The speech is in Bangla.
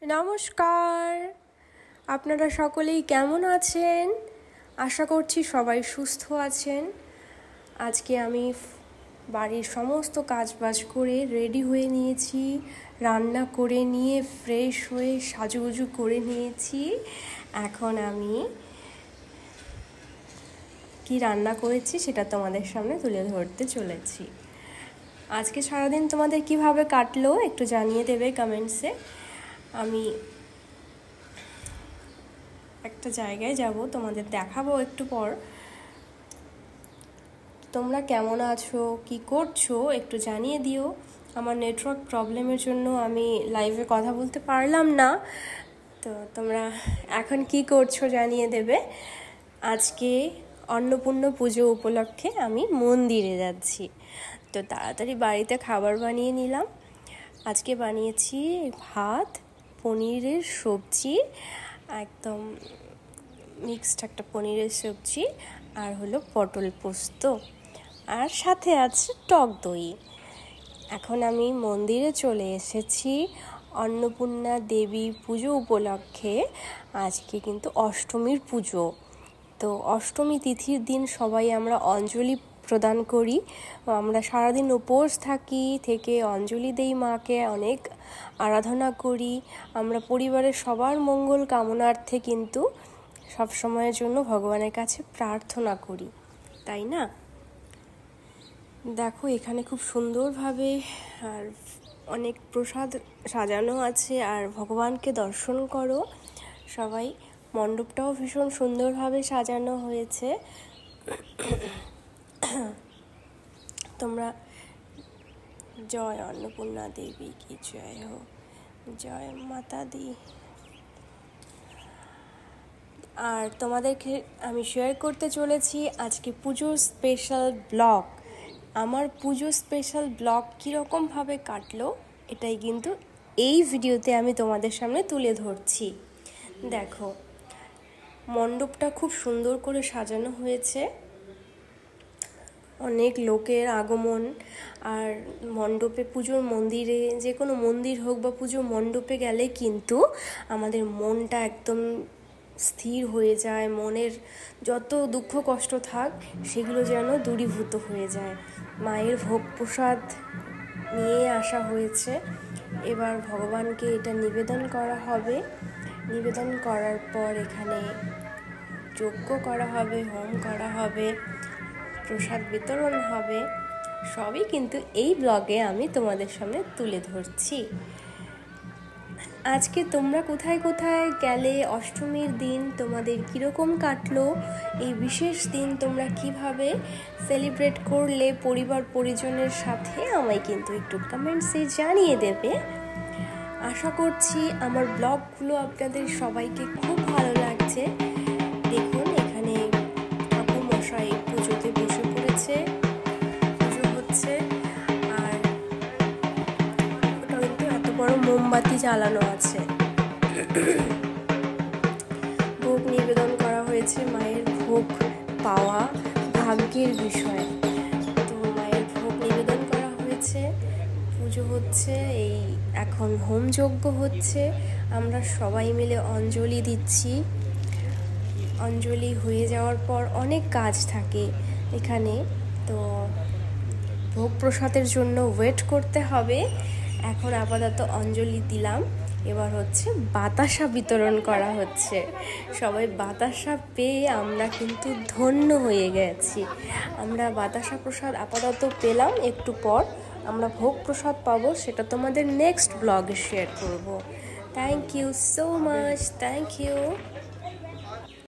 নমস্কার, আপনারা সকলেই কেমন আছেন? আশা করছি সবাই সুস্থ আছেন। আজকে আমি বাড়ির সমস্ত কাজবাজ করে রেডি হয়ে নিয়েছি, রান্না করে নিয়ে ফ্রেশ হয়ে সাজুগুজু করে নিয়েছি। এখন আমি কি রান্না করেছি সেটা তোমাদের সামনে তুলে ধরতে চলেছি। আজকে সারাদিন তোমাদের কিভাবে কাটলো একটু জানিয়ে দেবে কমেন্টসে। আমি একটা জায়গায় যাব, তোমাদের দেখাবো একটু পর। তোমরা কেমন আছো, কি করছো একটু জানিয়ে দিও। আমার নেটওয়ার্ক প্রবলেমের জন্য আমি লাইভে কথা বলতে পারলাম না, তো তোমরা এখন কি করছো জানিয়ে দেবে। আজকে অন্নপূর্ণা পুজো উপলক্ষে আমি মন্দিরে যাচ্ছি, তো তাড়াতাড়ি বাড়িতে খাবার বানিয়ে নিলাম। আজকে বানিয়েছি ভাত, পনিরের সবজি, একদম মিক্সড একটা পনিরের সবজি, আর হলো পটল পোস্ত, আর সাথে আছে টক দই। এখন আমি মন্দিরে চলে এসেছি অন্নপূর্ণা দেবী পুজো উপলক্ষে। আজকে কিন্তু অষ্টমীর পুজো, তো অষ্টমী তিথির দিন সবাই আমরা অঞ্জলি প্রদান করি। আমরা সারাদিন উপোস থাকি, থেকে অঞ্জলি দেই মাকে, অনেক আরাধনা করি। আমরা পরিবারের সবার মঙ্গল কামনার্থে কিন্তু সব সময়ের জন্য ভগবানের কাছে প্রার্থনা করি, তাই না? দেখো এখানে খুব সুন্দরভাবে আর অনেক প্রসাদ সাজানো আছে, আর ভগবানকে দর্শন করো সবাই। মণ্ডপটাও ভীষণ সুন্দরভাবে সাজানো হয়েছে। তোমরা জয় অন্নপূর্ণা দেবী কি জয় হো, জয় মাতা দি। আর তোমাদেরকে আমি শেয়ার করতে চলেছি আজকে পুজোর স্পেশাল ব্লগ। আমার পুজোর স্পেশাল ব্লগ কীরকমভাবে কাটলো এটাই কিন্তু এই ভিডিওতে আমি তোমাদের সামনে তুলে ধরছি। দেখো মণ্ডপটা খুব সুন্দর করে সাজানো হয়েছে, অনেক লোকের আগমন। আর মণ্ডপে, পুজোর মন্দিরে, যে কোনো মন্দির হোক বা পুজো মণ্ডপে গেলে কিন্তু আমাদের মনটা একদম স্থির হয়ে যায়। মনের যত দুঃখ কষ্ট থাক সেগুলো যেন দূরীভূত হয়ে যায়। মায়ের ভোগ প্রসাদ নিয়ে আসা হয়েছে, এবার ভগবানকে এটা নিবেদন করা হবে। নিবেদন করার পর এখানে যজ্ঞ করা হবে, হোম করা হবে, প্রসাদ বিতরণ হবে। সবই কিন্তু এই ব্লগে আমি তোমাদের সামনে তুলে ধরছি। আজকে তোমরা কোথায় কোথায় গেলে, অষ্টমীর দিন তোমাদের কীরকম কাটলো, এই বিশেষ দিন তোমরা কিভাবে সেলিব্রেট করলে পরিবার পরিজনের সাথে, আমায় কিন্তু একটু কমেন্টসে জানিয়ে দেবে। আশা করছি আমার ব্লগগুলো আপনাদের সবাইকে খুব ভালো লাগছে। দেখুন এখানে ঠাকুর মশাই পুজোতে বসে পড়েছে, পুজো হচ্ছে। আর ওটা কিন্তু এত বড় মোমবাতি জ্বালানো আছে। ভোগ নিবেদন করা হয়েছে। মায়ের ভোগ পাওয়া ভাগ্যের বিষয়, তো মায়ের ভোগ নিবেদন করা হয়েছে, পুজো হচ্ছে। এই এখন হোমযজ্ঞ হচ্ছে, আমরা সবাই মিলে অঞ্জলি দিচ্ছি। অঞ্জলি হয়ে যাওয়ার পর অনেক কাজ থাকে এখানে, তো ভোগ প্রসাদের জন্য ওয়েট করতে হবে। এখন আপাতত অঞ্জলি দিলাম, এবার হচ্ছে বাতাসা বিতরণ করা হচ্ছে। সবাই বাতাসা পেয়ে আমরা কিন্তু ধন্য হয়ে গেছি। আমরা বাতাসা প্রসাদ আপাতত পেলাম, একটু পর আমরা ভোগ প্রসাদ পাবো, সেটা তোমাদের নেক্সট ব্লগে শেয়ার করব। Thank you so much, thank you.